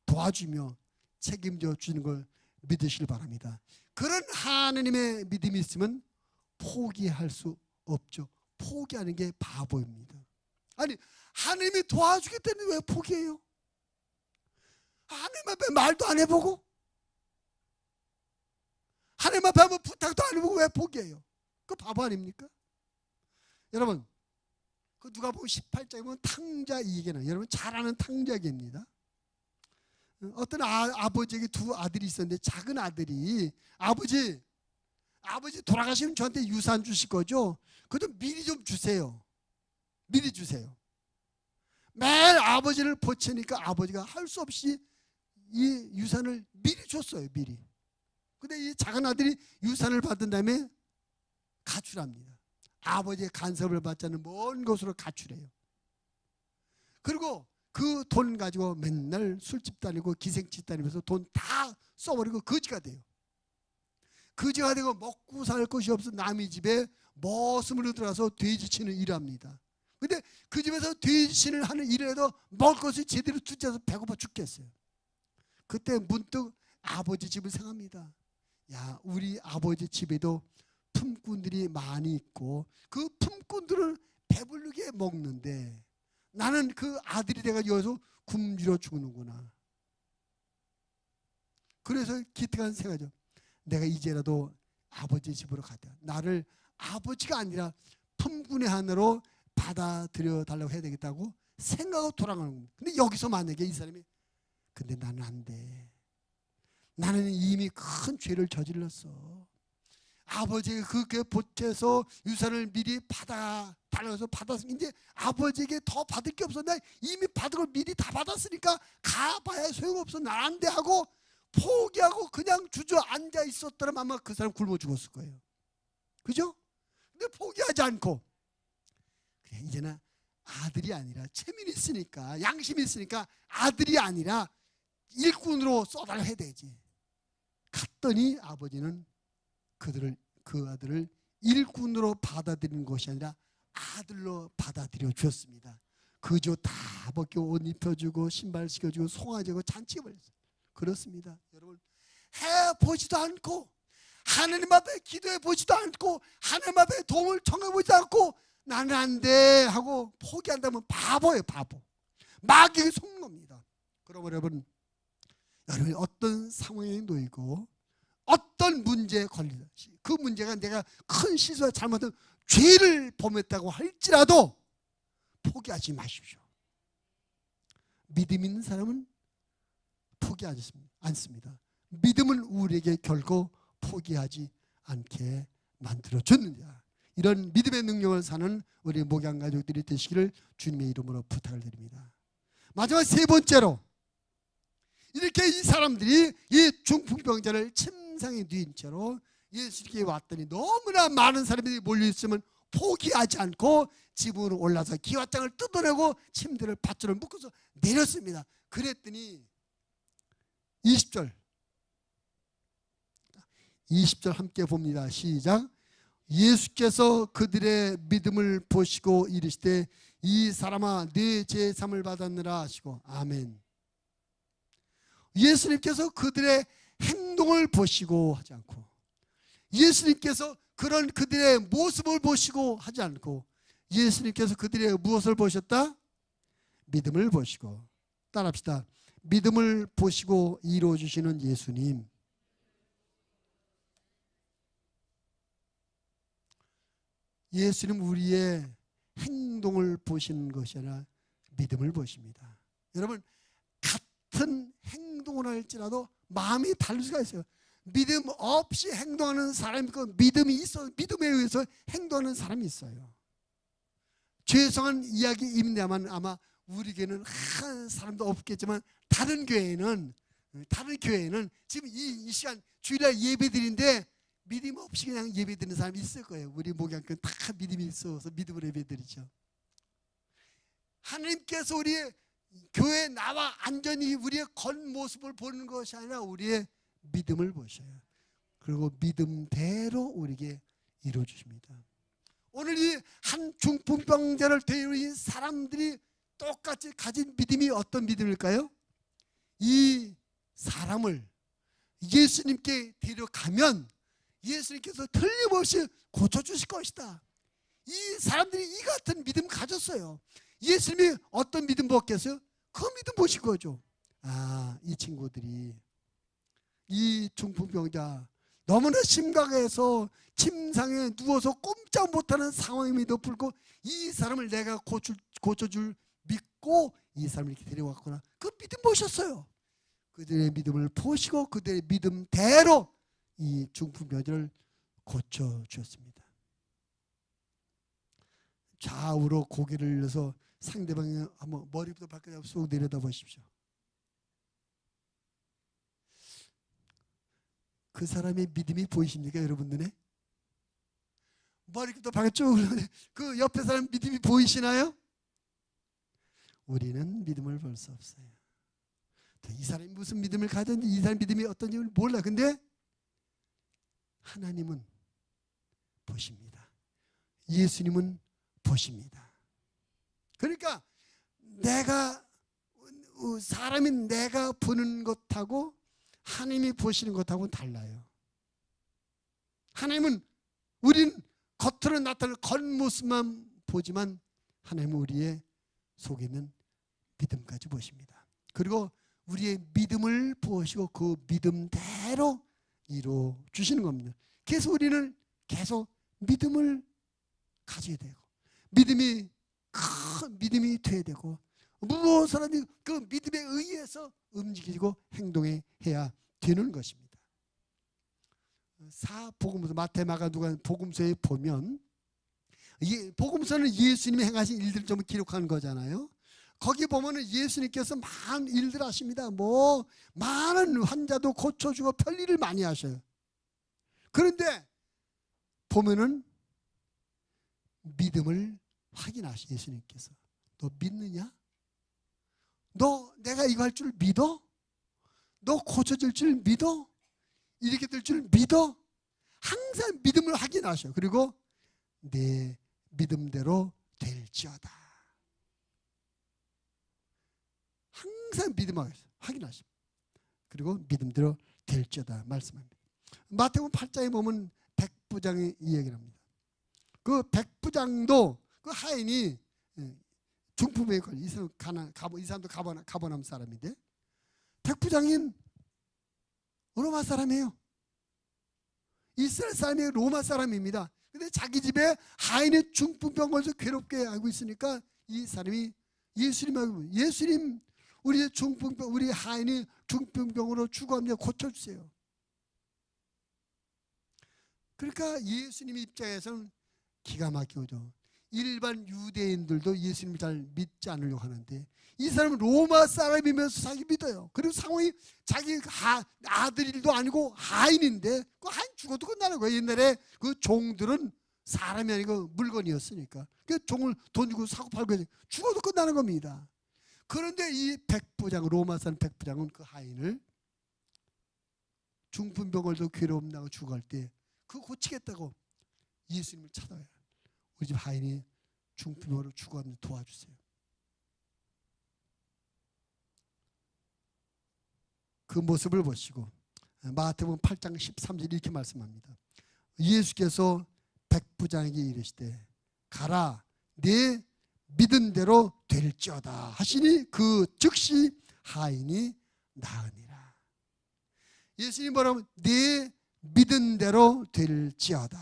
도와주며 책임져 주는 걸 믿으시길 바랍니다. 그런 하나님의 믿음이 있으면 포기할 수 없죠. 포기하는 게 바보입니다. 아니 하나님이 도와주기 때문에 왜 포기해요? 하나님 앞에 말도 안 해보고 하나님 앞에 한번 부탁도 안 해보고 왜 포기해요? 그 바보 아닙니까? 여러분 그 누가복음 18장에 보면 탕자 이야기 나요. 여러분 잘 아는 탕자 얘기입니다. 어떤 아버지에게 두 아들이 있었는데 작은 아들이 아버지 돌아가시면 저한테 유산 주실 거죠? 그것도 미리 좀 주세요. 미리 주세요. 매일 아버지를 보채니까 아버지가 할 수 없이 이 유산을 미리 줬어요. 미리. 근데 이 작은 아들이 유산을 받은 다음에 가출합니다. 아버지의 간섭을 받지 않는 먼 곳으로 가출해요. 그리고 그 돈 가지고 맨날 술집 다니고 기생집 다니면서 돈 다 써버리고 거지가 돼요. 거지가 되고 먹고 살 것이 없어 남의 집에 머슴으로 들어가서 돼지치는 일을 합니다. 근데 그 집에서 돼지치는 하는 일을 해도 먹을 것을 제대로 주지 않아서 배고파 죽겠어요. 그때 문득 아버지 집을 생각합니다. 야, 우리 아버지 집에도 품꾼들이 많이 있고 그 품꾼들을 배부르게 먹는데 나는 그 아들이 돼가지고 여기서 굶주려 죽는구나. 그래서 기특한 생각이죠. 내가 이제라도 아버지 집으로 가자. 나를 아버지가 아니라 품꾼의 하나로 받아들여 달라고 해야 되겠다고 생각하고 돌아가는 겁니다. 근데 여기서 만약에 이 사람이 근데 나는 안 돼. 나는 이미 큰 죄를 저질렀어. 아버지에게 그렇게 보태서 유산을 미리 달라서 받았으면 이제 아버지에게 더 받을 게 없어. 나 이미 받은 걸 미리 다 받았으니까 가봐야 소용없어. 나 안 돼 하고 포기하고 그냥 주저앉아 있었더라면 아마 그 사람 굶어 죽었을 거예요. 그죠? 근데 포기하지 않고 그냥 이제는 아들이 아니라 체면이 있으니까 양심이 있으니까 아들이 아니라 일꾼으로 써달라 해야 되지. 갔더니 아버지는 그 아들을 일꾼으로 받아들이는 것이 아니라 아들로 받아들여 주었습니다. 그저 다 벗기고 옷 입혀주고 신발 시켜주고 송아지고 잔치가 벌렸어요. 그렇습니다. 여러분, 해보지도 않고 하나님 앞에 기도해 보지도 않고 하나님 앞에 도움을 청해 보지도 않고 나는 안 돼 하고 포기한다면 바보예요. 바보. 마귀에게 속는 겁니다. 그러면 여러분이 어떤 상황에 놓이고 어떤 문제에 걸리다 그 문제가 내가 큰 실수와 잘못한 죄를 범했다고 할지라도 포기하지 마십시오. 믿음 있는 사람은 포기하지 않습니다. 믿음은 우리에게 결코 포기하지 않게 만들어줬느냐. 이런 믿음의 능력을 사는 우리 목양 가족들이 되시기를 주님의 이름으로 부탁을 드립니다. 마지막 세 번째로, 이렇게 이 사람들이 이 중풍병자를 침상에 누인 채로 예수님께 왔더니 너무나 많은 사람들이 몰려있으면 포기하지 않고 집으로 올라서 기와장을 뜯어내고 침대를 밧줄을 묶어서 내렸습니다. 그랬더니 20절 함께 봅니다. 시작. 예수께서 그들의 믿음을 보시고 이르시되 이 사람아 네 제삼을 받았느라 하시고. 아멘. 예수님께서 그들의 행동을 보시고 하지 않고, 예수님께서 그런 그들의 모습을 보시고 하지 않고, 예수님께서 그들의 무엇을 보셨다? 믿음을 보시고. 따라합시다. 믿음을 보시고 이루어주시는 예수님. 예수님 우리의 행동을 보시는 것이 아니라 믿음을 보십니다. 여러분, 같은 행동을 할지라도 마음이 다를 수가 있어요. 믿음 없이 행동하는 사람이 있고 믿음이 있어, 믿음에 의해서 행동하는 사람이 있어요. 죄송한 이야기입니다만 아마 우리에게는 한 사람도 없겠지만 다른 교회는 지금 이 시간 주일날 예배드리는데 믿음 없이 그냥 예배드리는 사람이 있을 거예요. 우리 목양교회 다 믿음이 있어서 믿음으로 예배드리죠. 하나님께서 우리의 교회에 나와 안전히 우리의 겉모습을 보는 것이 아니라 우리의 믿음을 보셔요. 그리고 믿음대로 우리에게 이루어주십니다. 오늘 이 한 중풍병자를 데려온 사람들이 똑같이 가진 믿음이 어떤 믿음일까요? 이 사람을 예수님께 데려가면 예수님께서 틀림없이 고쳐주실 것이다. 이 사람들이 이 같은 믿음 가졌어요. 예수님이 어떤 믿음 보겠어요? 그 믿음 보신 거죠. 아, 이 친구들이 이 중풍병자 너무나 심각해서 침상에 누워서 꼼짝 못하는 상황임에도 불구하고 이 사람을 내가 고쳐줄 믿고 이 사람을 이렇게 데려왔구나. 그 믿음 보셨어요. 그들의 믿음을 보시고 그들의 믿음대로 이 중풍병자를 고쳐주었습니다. 좌우로 고개를 들어서 상대방이 한번 머리부터 발끝까지 쏙 내려다 보십시오. 그 사람의 믿음이 보이십니까, 여러분 눈에? 머리부터 발끝 쭉 그 옆에 사람 믿음이 보이시나요? 우리는 믿음을 볼 수 없어요. 이 사람이 무슨 믿음을 가졌는지 이 사람 믿음이 어떤지 몰라. 근데 하나님은 보십니다. 예수님은 보십니다. 그러니까 사람이 내가 보는 것하고 하나님이 보시는 것하고는 달라요. 하나님은 우린 겉으로 나타나는 겉모습만 보지만 하나님은 우리의 속에 있는 믿음까지 보십니다. 그리고 우리의 믿음을 보시고 그 믿음대로 이루어 주시는 겁니다. 그래서 우리는 계속 믿음을 가져야 되고 믿음이 큰 믿음이 돼야 되고 무엇을 그 믿음에 의해서 움직이고 행동해야 되는 것입니다. 복음서 마태, 마가, 누가 복음서에 보면 복음서는 예수님이 행하신 일들을 좀 기록한 거잖아요. 거기 보면은 예수님께서 많은 일들 하십니다. 많은 환자도 고쳐주고 별일을 많이 하셔요. 그런데 보면은 믿음을 확인하시 예수님께서. 너 믿느냐? 너 내가 이거 할 줄 믿어? 너 고쳐질 줄 믿어? 이렇게 될 줄 믿어? 항상 믿음을 확인하셔. 그리고 내 믿음대로 될지어다. 항상 믿음을 확인하십니다. 그리고 믿음대로 될지어다 말씀합니다. 마태복음 8장에 보면 백부장의 이야기를 합니다. 그 백부장도 그 하인이 중풍병에 걸려. 이 사람도 가버나움 사람인데 백부장인 로마 사람이에요. 이스라엘 사람이 로마 사람입니다. 근데 자기 집에 하인의 중풍병 걸려서 괴롭게 알고 있으니까 이 사람이 예수님 우리 중풍병, 우리 하인이 중풍병으로 죽어갑니다. 고쳐주세요. 그러니까 예수님 입장에서는 기가 막히죠. 일반 유대인들도 예수님을 잘 믿지 않으려고 하는데 이 사람은 로마 사람이면서 자기 믿어요. 그리고 상황이 자기 아들도 아니고 하인인데 그 하인 죽어도 끝나는 거예요. 옛날에 그 종들은 사람이 아니고 물건이었으니까 그 종을 돈 주고 사고 팔고 죽어도 끝나는 겁니다. 그런데 이 백부장, 로마 사람 백부장은 그 하인을 중풍병을도 괴로움 나고 죽어갈 때 그거 고치겠다고 예수님을 찾아와요. 우리 집 하인이 중풍병으로 죽어가면 도와주세요. 그 모습을 보시고 마태복음 8장 13절 이렇게 말씀합니다. 예수께서 백부장에게 이르시되 가라 내 믿은 대로 될지어다 하시니 그 즉시 하인이 나으니라. 예수님 뭐라면 내 믿은 대로 될지어다.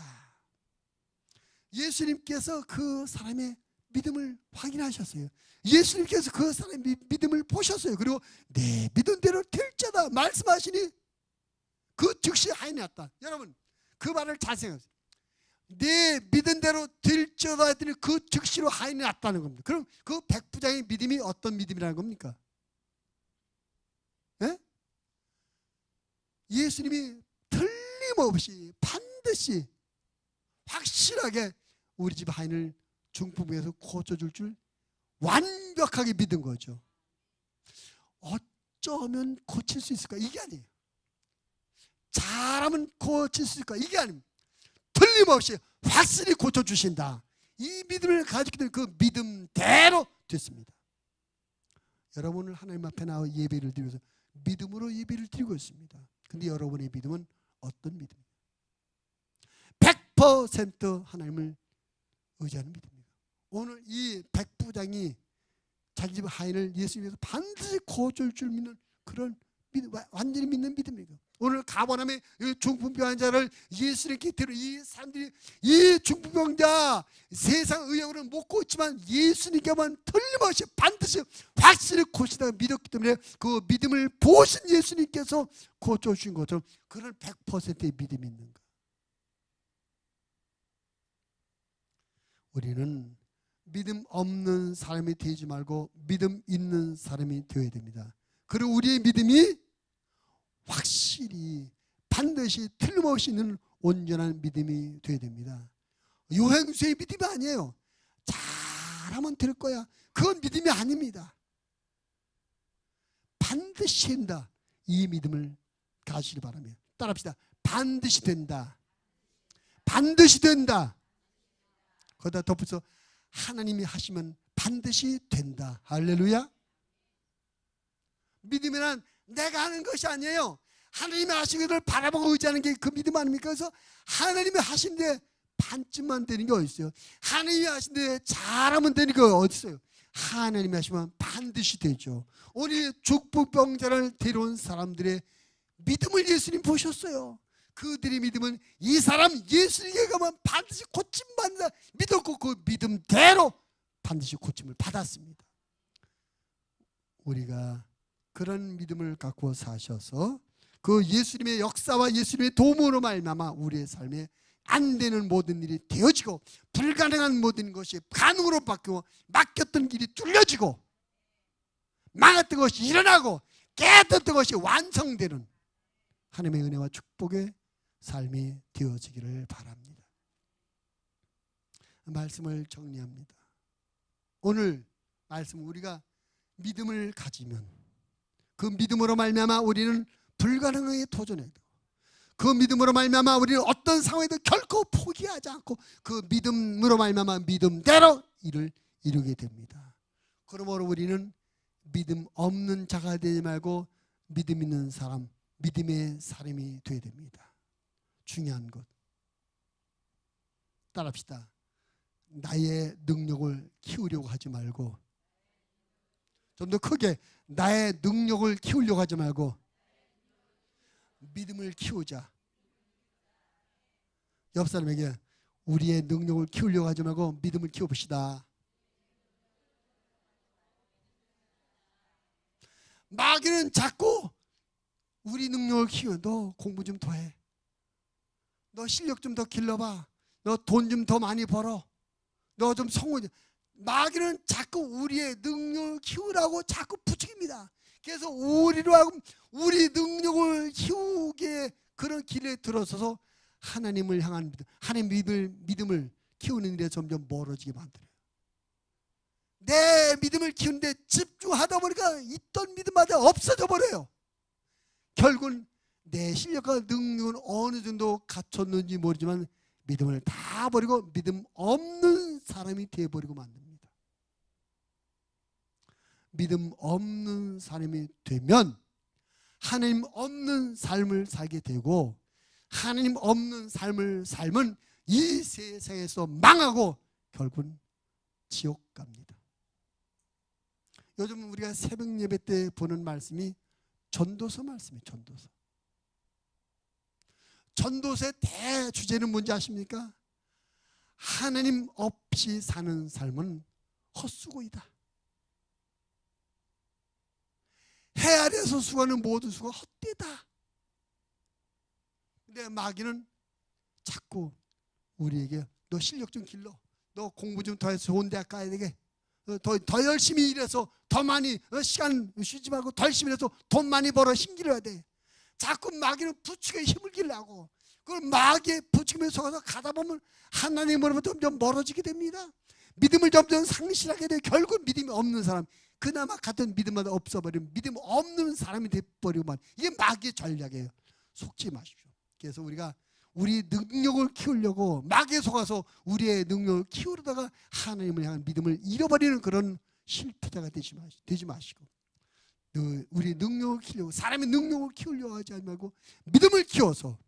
예수님께서 그 사람의 믿음을 확인하셨어요. 예수님께서 그 사람의 믿음을 보셨어요. 그리고 내 믿은 대로 될지어다 말씀하시니 그 즉시 하인이 났다. 여러분 그 말을 잘 생각하세요. 내 믿은 대로 될지어다 했더니 그 즉시로 하인이 났다는 겁니다. 그럼 그 백부장의 믿음이 어떤 믿음이라는 겁니까? 예? 예수님이 틀림없이 반드시 확실하게 우리 집 하인을 중풍병에서 고쳐줄 줄 완벽하게 믿은 거죠. 어쩌면 고칠 수 있을까? 이게 아니에요. 잘하면 고칠 수 있을까? 이게 아닙니다. 틀림없이 확실히 고쳐주신다. 이 믿음을 가지고 있는 그 믿음대로 됐습니다. 여러분을 하나님 앞에 나와 예배를 드리면서 믿음으로 예배를 드리고 있습니다. 근데 여러분의 믿음은 어떤 믿음이에요? 100% 하나님을 의지하는 믿음입니다. 오늘 이 백부장이 자기 집 하인을 예수님께서 반드시 고쳐줄 줄 믿는 그런 믿음, 완전히 믿는 믿음입니다. 오늘 가버나움의 중풍병 환자를 예수님께 데려 이 사람들이 이 중풍병자 세상 의학으로는 못 고치지만 예수님께만 틀림없이 반드시 확실히 고치다가 믿었기 때문에 그 믿음을 보신 예수님께서 고쳐주신 것처럼 그런 100%의 믿음이 있는가? 우리는 믿음 없는 사람이 되지 말고 믿음 있는 사람이 되어야 됩니다. 그리고 우리의 믿음이 확실히 반드시 틀림없이 있는 온전한 믿음이 되어야 됩니다. 요행수의 믿음이 아니에요. 잘하면 될 거야. 그건 믿음이 아닙니다. 반드시 된다. 이 믿음을 가지시기 바랍니다. 따라합시다. 반드시 된다. 반드시 된다. 거기다 덧붙여서 하나님이 하시면 반드시 된다. 할렐루야. 믿음이란 내가 하는 것이 아니에요. 하나님이 하신 것을 바라보고 의지하는 게 그 믿음 아닙니까? 그래서 하나님이 하신데 반쯤만 되는 게 어디 있어요? 하나님이 하신데 잘하면 되는 게 어디 있어요? 하나님이 하시면 반드시 되죠. 우리 중풍병자를 데려온 사람들의 믿음을 예수님 보셨어요. 그들의 믿음은 이 사람 예수님께 가면 반드시 고침받는다 믿었고 그 믿음대로 반드시 고침을 받았습니다. 우리가 그런 믿음을 갖고 사셔서 그 예수님의 역사와 예수님의 도움으로 말미암아 우리의 삶에 안 되는 모든 일이 되어지고 불가능한 모든 것이 가능으로 바뀌고 막혔던 길이 뚫려지고 망했던 것이 일어나고 깨졌던 것이 완성되는 하나님의 은혜와 축복의 삶이 되어지기를 바랍니다. 말씀을 정리합니다. 오늘 말씀 우리가 믿음을 가지면 그 믿음으로 말미암아 우리는 불가능하게 도전해도 그 믿음으로 말미암아 우리는 어떤 상황에도 결코 포기하지 않고 그 믿음으로 말미암아 믿음대로 일을 이루게 됩니다. 그러므로 우리는 믿음 없는 자가 되지 말고 믿음 있는 사람, 믿음의 사람이 되어야 됩니다. 중요한 것. 따라합시다. 나의 능력을 키우려고 하지 말고, 좀 더 크게, 나의 능력을 키우려고 하지 말고 믿음을 키우자. 옆 사람에게 우리의 능력을 키우려고 하지 말고 믿음을 키워봅시다. 마귀는 자꾸 우리 능력을 키워. 너 공부 좀 더 해. 너 실력 좀 더 길러봐. 너 돈 좀 더 많이 벌어. 너 좀 성공. 마귀는 자꾸 우리의 능력을 키우라고 자꾸 부추깁니다. 그래서 우리로 하여금 우리 능력을 키우게 그런 길에 들어서서 하나님을 향한 믿음, 하나님 믿음을 키우는 일에 점점 멀어지게 만들어요. 내 믿음을 키우는데 집중하다 보니까 있던 믿음마다 없어져 버려요. 결국은 내 실력과 능력은 어느 정도 갖췄는지 모르지만 믿음을 다 버리고 믿음 없는 사람이 되어버리고 만듭니다. 믿음 없는 사람이 되면 하나님 없는 삶을 살게 되고, 하나님 없는 삶을 살면 이 세상에서 망하고 결국은 지옥 갑니다. 요즘 우리가 새벽 예배 때 보는 말씀이 전도서 말씀이에요. 전도서. 전도서의 대주제는 뭔지 아십니까? 하나님 없이 사는 삶은 헛수고이다. 해 아래에서 수고하는 모든 수고가 헛되다. 근데 마귀는 자꾸 우리에게 너 실력 좀 길러. 너 공부 좀 더 해서 좋은 대학 가야 되게. 더 열심히 일해서 더 많이 시간 쉬지 말고 더 열심히 해서 돈 많이 벌어 힘길어야 돼. 자꾸 마귀는 부추겨 힘을 길라고. 그걸 마귀의 부추김에 속아서 가다 보면 하나님으로부터 점점 멀어지게 됩니다. 믿음을 점점 상실하게 돼. 결국 믿음이 없는 사람, 그나마 같은 믿음마다 없어버리면 믿음 없는 사람이 돼버리고만. 이게 마귀의 전략이에요. 속지 마십시오. 그래서 우리가 우리 능력을 키우려고 마귀에 속아서 우리의 능력을 키우려다가 하나님을 향한 믿음을 잃어버리는 그런 실패자가 되지 마시고, 우리 능력을 키우려고, 사람의 능력을 키우려고 하지 말고 믿음을 키워서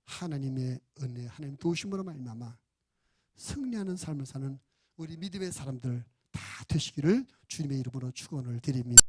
하나님의 은혜, 하나님 도우심으로 말미암아 승리하는 삶을 사는 우리 믿음의 사람들 다 되시기를 주님의 이름으로 축원을 드립니다.